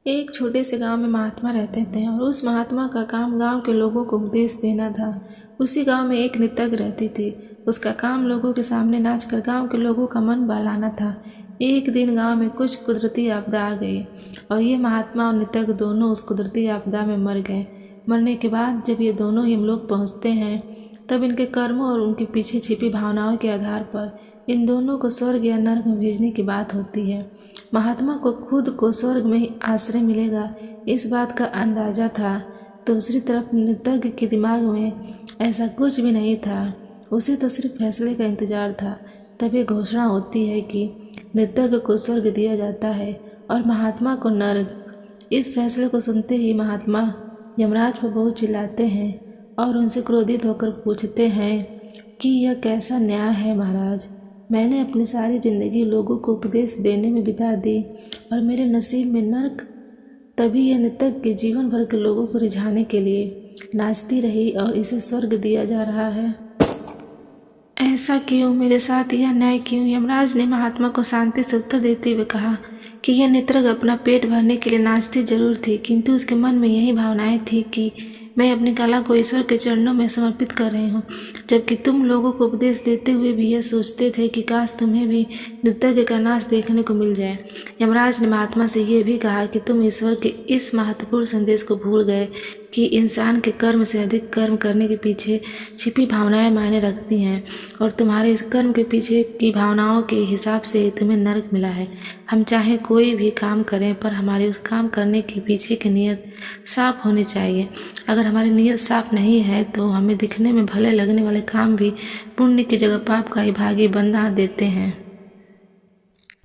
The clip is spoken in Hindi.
एक छोटे से गांव में महात्मा रहते थे और उस महात्मा का काम गांव के लोगों को उपदेश देना था। उसी गांव में एक नृतज्ञ रहती थी। उसका काम लोगों के सामने नाचकर गांव के लोगों का मन बहलाना था। एक दिन गांव में कुछ कुदरती आपदा आ गई और ये महात्मा और नृतज्ञ दोनों उस कुदरती आपदा में मर गए। मरने के बाद जब ये दोनों यमलोक पहुँचते हैं तब इनके कर्मों और उनके पीछे छिपी भावनाओं के आधार पर इन दोनों को स्वर्ग या नर्क में भेजने की बात होती है। महात्मा को खुद को स्वर्ग में ही आश्रय मिलेगा, इस बात का अंदाजा था। दूसरी तरफ नृतज्ञ के दिमाग में ऐसा कुछ भी नहीं था। उसे तो सिर्फ फैसले का इंतजार था। तभी घोषणा होती है कि नृतज्ञ को स्वर्ग दिया जाता है और महात्मा को नर्क। इस फैसले को सुनते ही महात्मा यमराज पर बहुत चिल्लाते हैं और उनसे क्रोधित होकर पूछते हैं कि यह कैसा न्याय है महाराज। मैंने अपनी सारी ज़िंदगी लोगों को उपदेश देने में बिता दी और मेरे नसीब में नर्क। तभी यह नृतज्ञ के जीवन भर के लोगों को रिझाने के लिए नाचती रही और इसे स्वर्ग दिया जा रहा है। ऐसा क्यों, मेरे साथ यह न्याय क्यों? यमराज ने महात्मा को शांति से उत्तर देते हुए कहा कि यह नृतज्ञ अपना पेट भरने के लिए नाचती जरूर थी, किंतु उसके मन में यही भावनाएं थी कि मैं अपनी कला को ईश्वर के चरणों में समर्पित कर रही हूँ, जबकि तुम लोगों को उपदेश देते हुए भी यह सोचते थे कि काश तुम्हें भी नृतज्ञ का नाच देखने को मिल जाए। यमराज ने महात्मा से यह भी कहा कि तुम ईश्वर के इस महत्वपूर्ण संदेश को भूल गए कि इंसान के कर्म से अधिक कर्म करने के पीछे छिपी भावनाएं मायने रखती हैं और तुम्हारे इस कर्म के पीछे की भावनाओं के हिसाब से ही तुम्हें नरक मिला है। हम चाहे कोई भी काम करें पर हमारे उस काम करने के पीछे की नीयत साफ होनी चाहिए। अगर हमारी नीयत साफ नहीं है तो हमें दिखने में भले लगने वाले काम भी पुण्य की जगह पाप का ही भागी बना देते हैं।